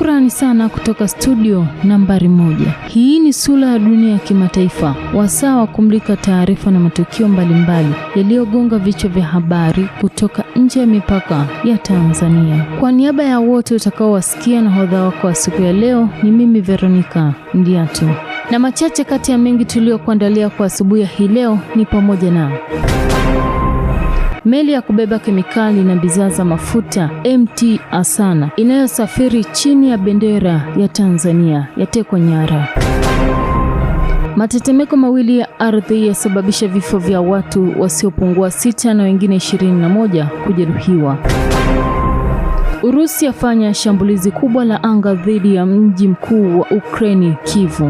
Shukrani sana kutoka studio nambari 1. Hii ni Sura ya Dunia ya Kimataifa, wasaa wa kumulika taarifa na matukio mbalimbali yaliyogonga vichwa vya habari kutoka nje ya mipaka ya Tanzania. Kwa niaba ya wote utakaowasikia, nahodha wako wa siku ya leo ni mimi Veronica Ndiato. Na machache kati ya mengi tuliyokuandalia kwa asubuhi ya hii leo ni pamoja na meli ya kubeba kemikali na bidhaa za mafuta MT Asana inayosafiri chini ya bendera ya Tanzania yatekwa nyara. Matetemeko mawili ya ardhi yasababisha vifo vya watu wasiopungua 6 na wengine 21 kujeruhiwa. Urusi yafanya shambulizi kubwa la anga dhidi ya mji mkuu wa Ukraine, Kyiv.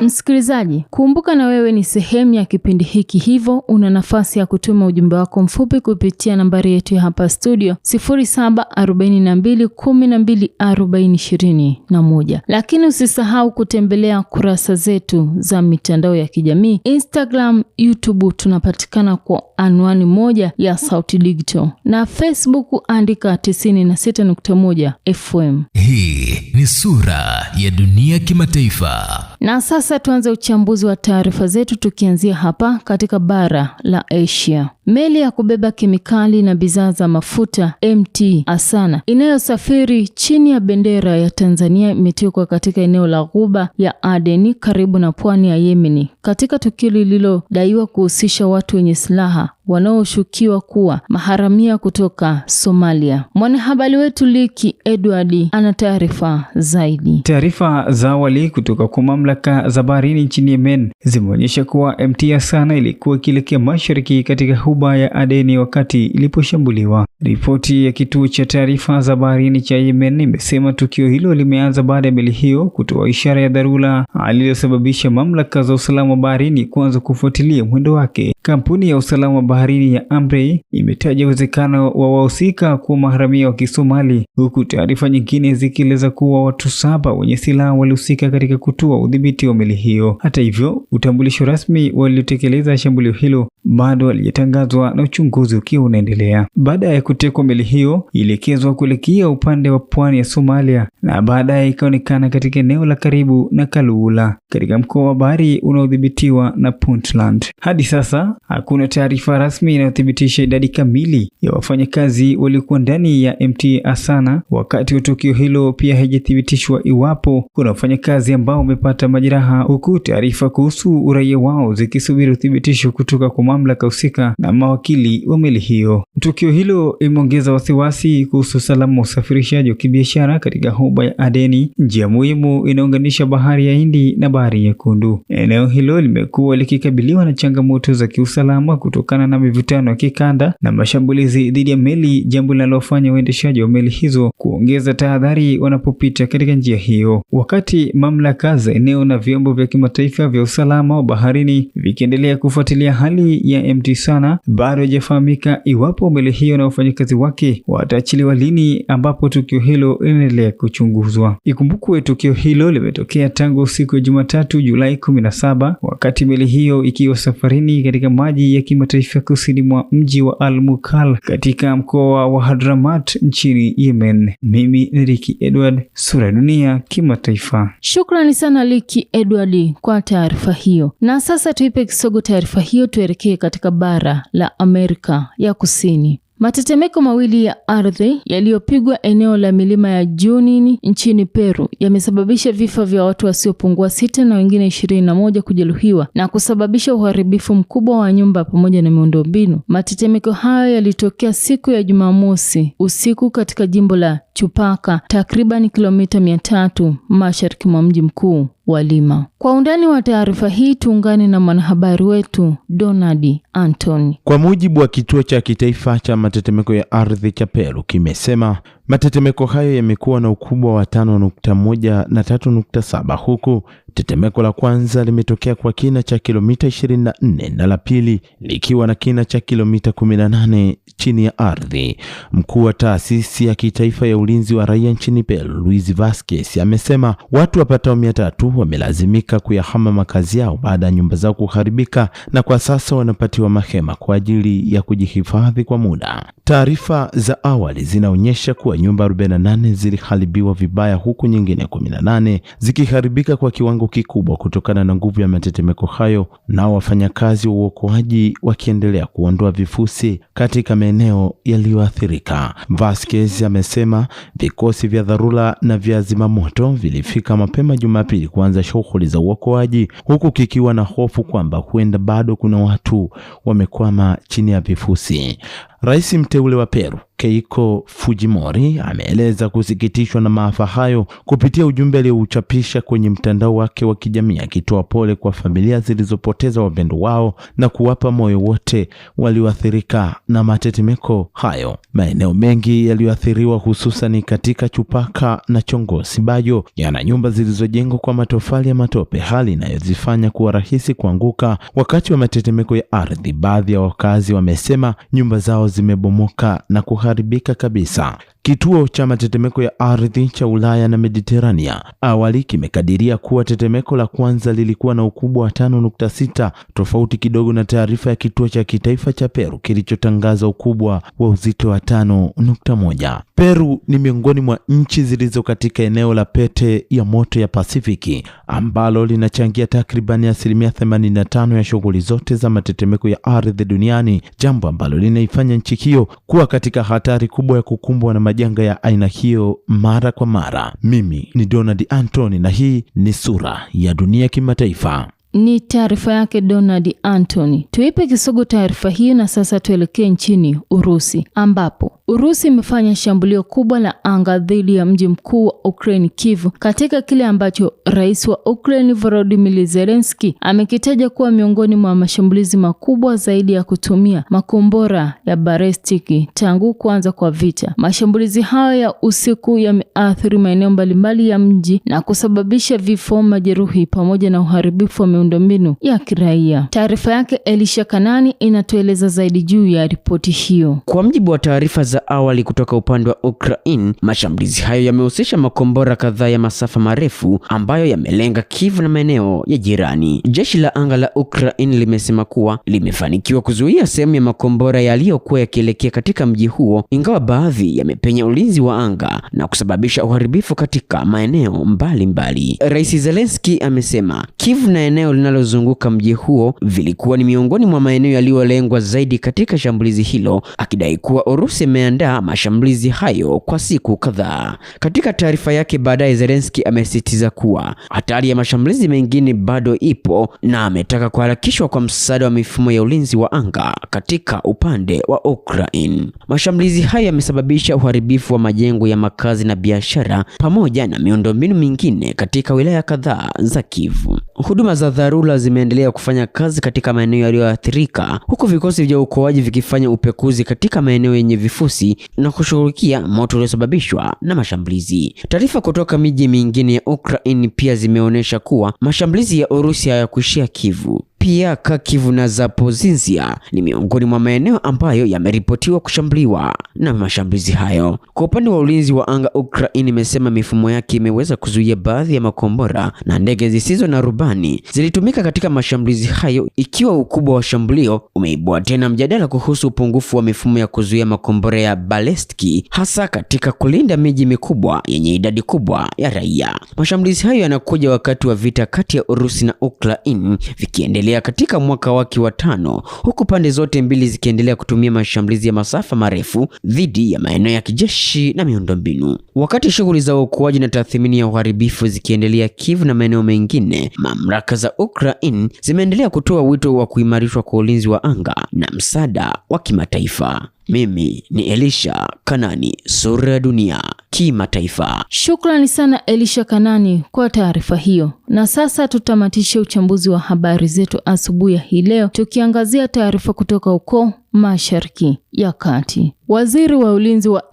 Msikilizaji, kumbuka na wewe ni sehemu ya kipindi hiki, hivyo una nafasi ya kutuma ujumbe wako mfupi kupitia nambari yetu ya hapa studio 0742124021. Lakini usisahau kutembelea kurasa zetu za mitandao ya kijamii, Instagram, YouTube tunapatikana kwa anwani moja ya Sauti Digital, na Facebook andika 96.1 FM. Hii ni Sura ya Dunia Kimataifa. Na sasa tuanze uchambuzi wa taarifa zetu tukianzia hapa katika bara la Asia. Meli ya kubeba kemikali na bidhaa za mafuta MT Asana inayosafiri chini ya bendera ya Tanzania imetekwa katika eneo la Ghuba ya Aden karibu na pwani ya Yemen, katika tukio lililodaiwa kuhusisha watu wenye silaha wanaoshukiwa kuwa maharamia kutoka Somalia. Mwanahabari wetu Liki Edward ana taarifa zaidi. Taarifa za awali kutoka kwa mamlaka za baharini nchini Yemen zimeonyesha kuwa MT Asana ilikuwa ikielekea mashariki katika Ghuba ya Aden wakati iliposhambuliwa. Ripoti ya kituo cha taarifa za baharini cha Yemen imesema tukio hilo limeanza baada ya meli hiyo kutoa ishara ya dharura, aliyosababisha mamlaka za usalama baharini kuanza kufuatilia mwendo wake. Kampuni ya usalama baharini ya Amrey imetaja uwezekano wa wahusika kuwa maharamia wa Kisomali, huku taarifa nyingine zikieleza kuwa watu 7 wenye silaha walihusika katika kutoa udhibiti wa meli hiyo. Hata hivyo, utambulisho rasmi waliotekeleza shambulio hilo bado halijatangazwa na uchunguzi ukiwa unaendelea. Baada ya kutekwa, meli hiyo ilielekezwa kuelekea upande wa pwani ya Somalia na baadaye ikaonekana katika eneo la karibu na Kaluula katika mkoa wa bahari unaodhibitiwa na Puntland. Hadi sasa hakuna taarifa rasmi inayothibitisha idadi kamili ya wafanyakazi waliokuwa ndani ya MT Asana wakati wa tukio hilo. Pia haijathibitishwa iwapo kuna wafanyakazi ambao wamepata majeraha, huku taarifa kuhusu uraia wao zikisubiri uthibitisho kutoka kwa mamlaka husika na mawakili wa meli hiyo. Tukio hilo imeongeza wasiwasi kuhusu usalama wa usafirishaji wa kibiashara katika Ghuba ya Aden, njia muhimu inaunganisha bahari ya Hindi na bahari Nyekundu. Eneo hilo limekuwa likikabiliwa na changamoto za kiusalama kutokana na mivutano ya kikanda na mashambulizi dhidi ya meli, jambo linalofanya waendeshaji wa meli hizo kuongeza tahadhari wanapopita katika njia hiyo. Wakati mamlaka za eneo na vyombo vya kimataifa vya usalama wa baharini vikiendelea kufuatilia hali ya MT Asana, bado haijafahamika iwapo meli hiyo na wafanyakazi wake wataachiliwa lini, ambapo tukio hilo linaendelea kuchunguzwa. Ikumbukwe tukio hilo limetokea tangu siku ya Jumatatu Julai 17, wakati meli hiyo ikiwa safarini katika maji ya kimataifa kusini mwa mji wa Al-Mukal katika mkoa wa Hadramaut nchini Yemen. Mimi ni Liki Edward, Sura ya Dunia Kimataifa. Shukrani sana Liki Edward kwa taarifa hiyo. Na sasa tuipe kisogo taarifa hiyo, tuelekee katika bara la Amerika ya Kusini. Matetemeko mawili ya ardhi yaliyopigwa eneo la milima ya Junín nchini Peru yamesababisha vifo vya watu wasiopungua 6 na wengine 21 kujeruhiwa na kusababisha uharibifu mkubwa wa nyumba pamoja na miundombinu. Matetemeko hayo yalitokea siku ya Jumamosi usiku katika jimbo la Chupaca, takriban kilomita 300 mashariki mwa mji mkuu wa Lima. Kwa undani wa taarifa hii tuungane na mwanahabari wetu Donald Anthony. Kwa mujibu wa kituo cha kitaifa cha matetemeko ya ardhi cha Peru kimesema matetemeko hayo yamekuwa na ukubwa wa 5.1 na 3.7, huku tetemeko la kwanza limetokea kwa kina cha kilomita 24 na la pili likiwa na kina cha kilomita 18 chini ya ardhi. Mkuu wa taasisi ya kitaifa ya ulinzi wa raia nchini Peru, Luis Vasquez, amesema watu wapatao 300 wamelazimika kuyahama makazi yao baada ya nyumba zao kuharibika, na kwa sasa wanapatiwa mahema kwa ajili ya kujihifadhi kwa muda. Taarifa za awali zinaonyesha kuwa nyumba 48 ziliharibiwa vibaya huku nyingine 18 zikiharibika kwa kiwango kikubwa kutokana na nguvu ya matetemeko hayo, na wafanyakazi wa uokoaji wakiendelea kuondoa vifusi katika maeneo yaliyoathirika. Vasquez amesema vikosi vya dharura na vya zimamoto vilifika mapema Jumapili kuanza shughuli za uokoaji, huku kikiwa na hofu kwamba huenda bado kuna watu wamekwama chini ya vifusi. Rais mteule wa Peru, Keiko Fujimori, ameeleza kusikitishwa na maafa hayo kupitia ujumbe aliouchapisha kwenye mtandao wake wa kijamii, akitoa pole kwa familia zilizopoteza wapendo wao na kuwapa moyo wote walioathirika na matetemeko hayo. Maeneo mengi yaliyoathiriwa, hususan katika Chupaka na Chongosi Bayo, yana nyumba zilizojengwa kwa matofali ya matope, hali inayozifanya kuwa rahisi kuanguka wakati wa matetemeko ya ardhi. Baadhi ya wakazi wamesema nyumba zao zimebomoka na kuharibika kabisa. Kituo cha matetemeko ya ardhi cha Ulaya na Mediterania awali kimekadiria kuwa tetemeko la kwanza lilikuwa na ukubwa wa 5.6, tofauti kidogo na taarifa ya kituo cha kitaifa cha Peru kilichotangaza ukubwa wa uzito wa 5.1. Peru ni miongoni mwa nchi zilizo katika eneo la pete ya moto ya Pasifiki ambalo linachangia takribani 85% ya shughuli zote za matetemeko ya ardhi duniani, jambo ambalo linaifanya nchi hiyo kuwa katika hatari kubwa ya kukumbwa na majanga ya aina hiyo mara kwa mara. Mimi ni Donald Anthony na hii ni Sura ya Dunia Kimataifa. Ni taarifa yake Donald Anthony. Tuipe kisogo taarifa hii na sasa tuelekee nchini Urusi, ambapo Urusi imefanya shambulio kubwa la anga dhidi ya mji mkuu wa Ukraine, Kiev, katika kile ambacho rais wa Ukraine Volodymyr Zelensky amekitaja kuwa miongoni mwa mashambulizi makubwa zaidi ya kutumia makombora ya balistiki tangu kuanza kwa vita. Mashambulizi hayo ya usiku yameathiri maeneo mbalimbali ya mji na kusababisha vifo, majeruhi pamoja na uharibifu wa miundombinu ya kiraia. Taarifa yake Elisha Kanani inatueleza zaidi juu ya ripoti hiyo. Kwa mjibu wa taarifa za awali kutoka upande wa Ukraine, mashambulizi hayo yamehusisha makombora kadhaa ya masafa marefu ambayo yamelenga Kiev na maeneo ya jirani. Jeshi la anga la Ukraine limesema kuwa limefanikiwa kuzuia sehemu ya makombora yaliyokuwa yakielekea katika mji huo, ingawa baadhi yamepenya ulinzi wa anga na kusababisha uharibifu katika maeneo mbalimbali. Rais Zelensky amesema Kiev na eneo linalozunguka mji huo vilikuwa ni miongoni mwa maeneo yaliyolengwa zaidi katika shambulizi hilo, akidai kuwa Urusi imeandaa mashambulizi hayo kwa siku kadhaa. Katika taarifa yake baadaye, Zelensky amesisitiza kuwa hatari ya mashambulizi mengine bado ipo na ametaka kuharakishwa kwa msaada wa mifumo ya ulinzi wa anga katika upande wa Ukraine. Mashambulizi hayo yamesababisha uharibifu wa majengo ya makazi na biashara pamoja na miundombinu mingine katika wilaya kadhaa za Kiev. Huduma za dharura zimeendelea kufanya kazi katika maeneo yaliyoathirika, huku vikosi vya uokoaji vikifanya upekuzi katika maeneo yenye vifusi na kushughulikia moto uliosababishwa na mashambulizi. Taarifa kutoka miji mingine ya Ukraine pia zimeonyesha kuwa mashambulizi ya Urusi hayakuishia Kiev. Pia Kharkiv na Zaporizhzhia ni miongoni mwa maeneo ambayo yameripotiwa kushambuliwa na mashambulizi hayo. Kwa upande wa ulinzi wa anga, Ukraine imesema mifumo yake imeweza kuzuia baadhi ya makombora na ndege zisizo na rubani zilitumika katika mashambulizi hayo, ikiwa ukubwa wa shambulio umeibua tena mjadala kuhusu upungufu wa mifumo ya kuzuia makombora ya balistiki, hasa katika kulinda miji mikubwa yenye idadi kubwa ya raia. Mashambulizi hayo yanakuja wakati wa vita kati ya Urusi na Ukraine vikiendelea katika mwaka wake wa 5, huku pande zote mbili zikiendelea kutumia mashambulizi ya masafa marefu dhidi ya maeneo ya kijeshi na miundombinu. Wakati shughuli za uokoaji na tathmini ya uharibifu zikiendelea Kiev na maeneo mengine, mamlaka za Ukraine zimeendelea kutoa wito wa kuimarishwa kwa ulinzi wa anga na msaada wa kimataifa. Mimi ni Elisha Kanani, Sura ya Dunia Kimataifa. Shukrani sana Elisha Kanani kwa taarifa hiyo. Na sasa tutamatishe uchambuzi wa habari zetu asubuhi hii leo tukiangazia taarifa kutoka huko Mashariki ya Kati. Waziri wa ulinzi wa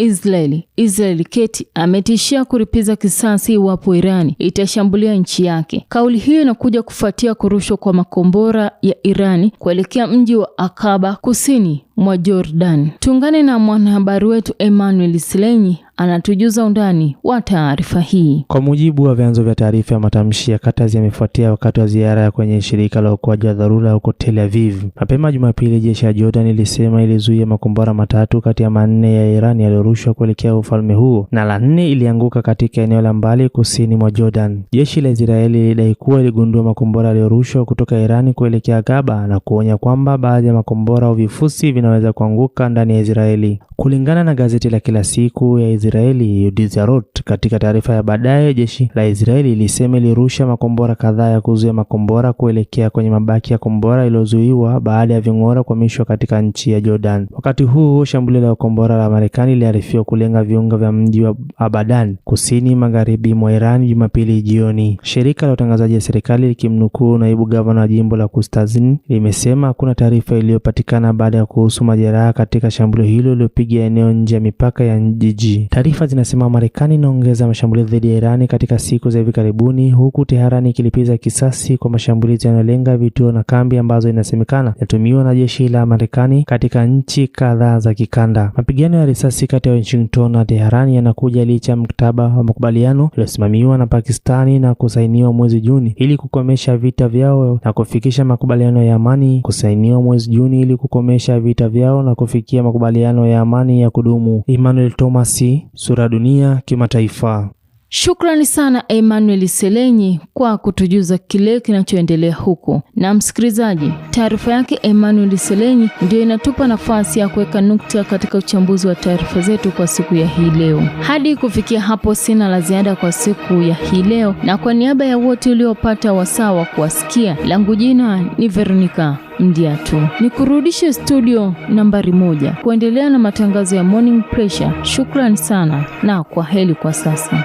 Israeli Katz ametishia kulipiza kisasi iwapo Irani itashambulia nchi yake. Kauli hiyo inakuja kufuatia kurushwa kwa makombora ya Irani kuelekea mji wa Aqaba kusini mwa Jordan. Tuungane na mwanahabari wetu Emmanuel Silenyi anatujuza undani wa taarifa hii. Kwa mujibu wa vyanzo vya taarifa ya matamshi ya Qatar yamefuatia wakati wa ziara ya kwenye shirika la uokoaji wa dharura huko Tel Aviv. Mapema Jumapili, jeshi la Jordan lilisema ilizuia makombora matatu kati ya manne ya Iran yaliyorushwa kuelekea ufalme huo, na la 4 ilianguka katika eneo la mbali kusini mwa Jordan. Jeshi la Israeli lilidai kuwa iligundua makombora yaliyorushwa kutoka Iran kuelekea Gaba na kuonya kwamba baadhi ya makombora au vifusi vinaweza kuanguka ndani ya Israeli. Kulingana na gazeti la kila siku ya Israeli Yediot, katika taarifa ya baadaye, jeshi la Israeli lilisema lirusha makombora kadhaa ya kuzuia makombora kuelekea kwenye mabaki ya kombora yaliyozuiwa baada ya ving'ora kuhamishwa katika nchi ya Jordan. Wakati huu shambulio la kombora la Marekani liliarifiwa kulenga viunga vya mji wa Abadan kusini magharibi mwa Iran Jumapili jioni. Shirika la utangazaji ya serikali likimnukuu naibu gavana wa jimbo la Kustazin limesema hakuna taarifa iliyopatikana baada ya kuhusu majeraha katika shambulio hilo lililopiga eneo nje ya mipaka ya jiji. Taarifa zinasema Marekani inaongeza mashambulizi dhidi ya Iran katika siku za hivi karibuni, huku Teherani ikilipiza kisasi kwa mashambulizi yanayolenga vituo na kambi ambazo inasemekana yatumiwa na jeshi la Marekani katika nchi kadhaa za kikanda. Mapigano ya risasi kati ya Washington na Teherani yanakuja licha ya mkataba wa makubaliano uliosimamiwa na Pakistani na kusainiwa mwezi Juni ili kukomesha vita vyao na kufikisha makubaliano ya amani na kufikia makubaliano ya amani ya kudumu. Emmanuel Thomas, Sura Dunia Kimataifa. Shukrani sana Emmanuel Selenyi kwa kutujuza kile kinachoendelea huko. Na msikilizaji, taarifa yake Emmanuel Selenyi ndio inatupa nafasi ya kuweka nukta katika uchambuzi wa taarifa zetu kwa siku ya hii leo. Hadi kufikia hapo sina la ziada kwa siku ya hii leo, na kwa niaba ya wote uliopata wasaa wa kuwasikia, langu jina ni Veronica Mdiatu. Nikurudishe studio nambari 1 kuendelea na matangazo ya Morning Pressure. Shukrani sana na kwa heri kwa sasa.